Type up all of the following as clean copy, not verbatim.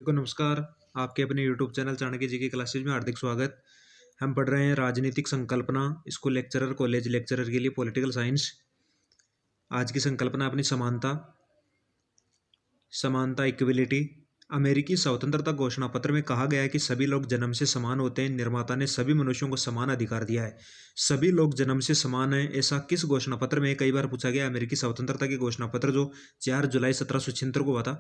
को नमस्कार। आपके अपने यूट्यूब चैनल चाणक्य जी की क्लासेज में हार्दिक स्वागत। हम पढ़ रहे हैं राजनीतिक संकल्पना, स्कूल लेक्चरर, कॉलेज लेक्चरर के लिए पॉलिटिकल साइंस। आज की संकल्पना अपनी समानता इक्विलिटी। अमेरिकी स्वतंत्रता घोषणा पत्र में कहा गया है कि सभी लोग जन्म से समान होते हैं। निर्माता ने सभी मनुष्यों को समान अधिकार दिया है। सभी लोग जन्म से समान हैं, ऐसा किस घोषणा पत्र में कई बार पूछा गया। अमेरिकी स्वतंत्रता की घोषणा पत्र जो 4 जुलाई 1776 को हुआ था।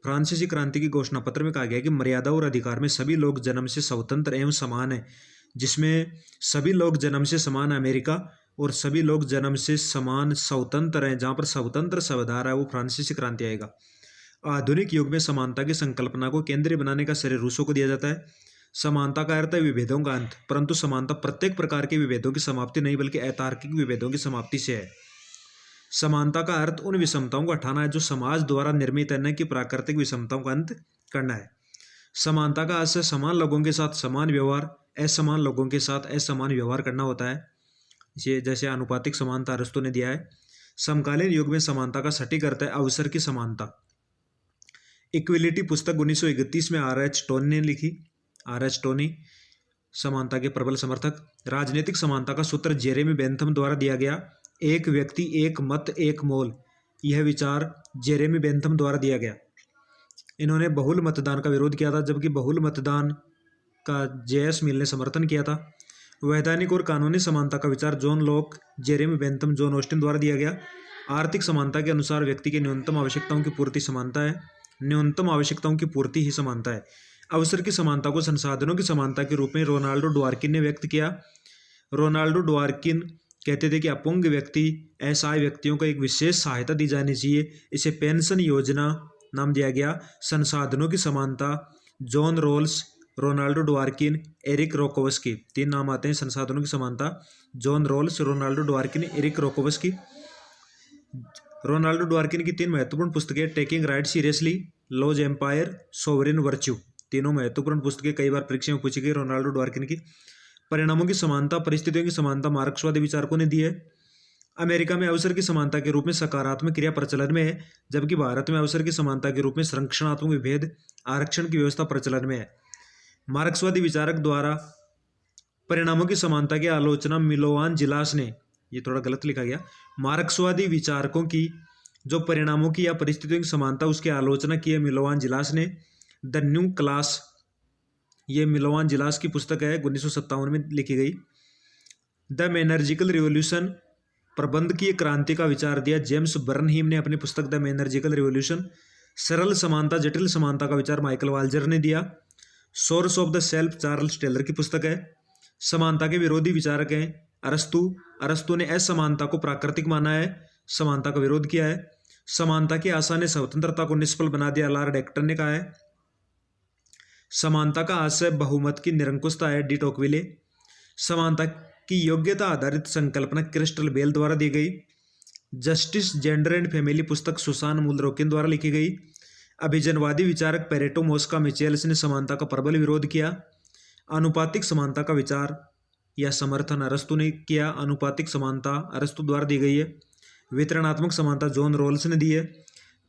फ्रांसीसी क्रांति की घोषणा पत्र में कहा गया कि मर्यादा और अधिकार में सभी लोग जन्म से स्वतंत्र एवं समान हैं, जिसमें सभी लोग जन्म से समान अमेरिका और सभी लोग जन्म से समान स्वतंत्र हैं, जहां पर स्वतंत्र शब्द आ रहा है वो फ्रांसीसी क्रांति आएगा। आधुनिक युग में समानता की संकल्पना को केंद्रीय बनाने का श्रेय रूसों को दिया जाता है। समानता का अर्थ है विभेदों का अंत, परंतु समानता प्रत्येक प्रकार के विभेदों की समाप्ति नहीं बल्कि अतार्किक विभेदों की समाप्ति से है। समानता का अर्थ उन विषमताओं को हटाना है जो समाज द्वारा निर्मित है, न कि प्राकृतिक विषमताओं का अंत करना है। समानता का अर्थ समान लोगों के साथ समान व्यवहार, असमान लोगों के साथ असमान व्यवहार करना होता है। ये जैसे आनुपातिक समानता अरस्तु ने दिया है। समकालीन युग में समानता का सटीक अर्थ है अवसर की समानता। इक्विलिटी पुस्तक 1931 में R.H. टोनी ने लिखी। R.H. टोनी समानता के प्रबल समर्थक। राजनीतिक समानता का सूत्र जेरेमी बेंथम द्वारा दिया गया। एक व्यक्ति एक मत एक मोल, यह विचार जेरेमी बेंथम द्वारा दिया गया। इन्होंने बहुल मतदान का विरोध किया था, जबकि बहुल मतदान का J.S. मिल ने समर्थन किया था। वैधानिक और कानूनी समानता का विचार John Locke, Jeremy Bentham, John Austin द्वारा दिया गया। आर्थिक समानता के अनुसार व्यक्ति की न्यूनतम आवश्यकताओं की पूर्ति समानता है। न्यूनतम आवश्यकताओं की पूर्ति ही समानता है। अवसर की समानता को संसाधनों की समानता के रूप में रोनाल्डो ड्वार्किन ने व्यक्त किया। रोनाल्डो ड्वार्किन कहते थे कि अपंग व्यक्ति, असहाय व्यक्तियों को एक विशेष सहायता दी जानी चाहिए। इसे पेंशन योजना नाम दिया गया। संसाधनों की समानता John Rawls, Ronaldo Dworkin, Eric Rakowski, 3 नाम आते हैं। संसाधनों की समानता John Rawls, Ronaldo Dworkin, Eric Rakowski. Ronaldo Dworkin की 3 महत्वपूर्ण पुस्तकें taking right seriously, law's empire, sovereign virtue, तीनों महत्वपूर्ण पुस्तकें कई बार परीक्षा में पूछी गई रोनाल्डो ड्वार्किन की। परिणामों की समानता, परिस्थितियों की समानता मार्क्सवादी विचारकों ने दी है। अमेरिका में अवसर की समानता के रूप में सकारात्मक क्रिया प्रचलन में है, जबकि भारत में अवसर की समानता के रूप में संरक्षणात्मक विभेद, आरक्षण की व्यवस्था प्रचलन में है। मार्क्सवादी विचारक द्वारा परिणामों की समानता की आलोचना मिलोवान जिलास ने, ये थोड़ा गलत लिखा गया, मार्क्सवादी विचारकों की जो परिणामों की या परिस्थितियों की समानता उसकी आलोचना की है मिलोवान जिलास ने। द न्यू क्लास, ये मिलोवान जिलास की पुस्तक है, 1957 में लिखी गई। द मैनर्जिकल रिवॉल्यूशन, प्रबंधकीय क्रांति का विचार दिया जेम्स बर्नहीम ने अपनी पुस्तक द मैनर्जिकल रिवॉल्यूशन। सरल समानता, जटिल समानता का विचार माइकल वाल्जर ने दिया। Source of the self, Charles Taylor की पुस्तक है। समानता के विरोधी विचारक हैं अरस्तु। अरस्तु ने असमानता को प्राकृतिक माना है, समानता का विरोध किया है। समानता की आशा ने स्वतंत्रता को निष्फल बना दिया, लॉर्ड एक्टन ने कहा है। समानता का आशय बहुमत की निरंकुशता है, डी टोकविले। समानता की योग्यता आधारित संकल्पना क्रिस्टल बेल द्वारा दी गई। जस्टिस, जेंडर एंड फैमिली पुस्तक सुसान मुलरोकिन द्वारा लिखी गई। अभिजनवादी विचारक पेरेटो मोस्का मिचेल्स ने समानता का प्रबल विरोध किया। आनुपातिक समानता का विचार या समर्थन अरस्तु ने किया। आनुपातिक समानता अरस्तु द्वारा दी गई है। वितरणात्मक समानता जॉन रोल्स ने दी है।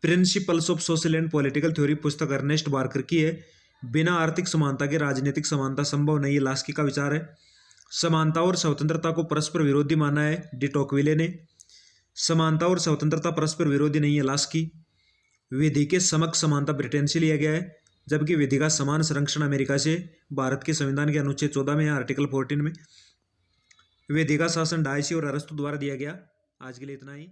Principles of social and political theory पुस्तक अर्नेस्ट बार्कर की है। बिना आर्थिक समानता के राजनीतिक समानता संभव नहीं, लास्की का विचार है। समानता और स्वतंत्रता को परस्पर विरोधी माना है, डी टोकविले ने। समानता और स्वतंत्रता परस्पर विरोधी नहीं है, लास्की। विधि के समक्ष समानता ब्रिटेन से लिया गया है, जबकि विधि का समान संरक्षण अमेरिका से भारत के संविधान के अनुच्छेद 14 में है, आर्टिकल 14 में। विधि का शासन डायसी और अरस्तु द्वारा दिया गया। आज के लिए इतना ही।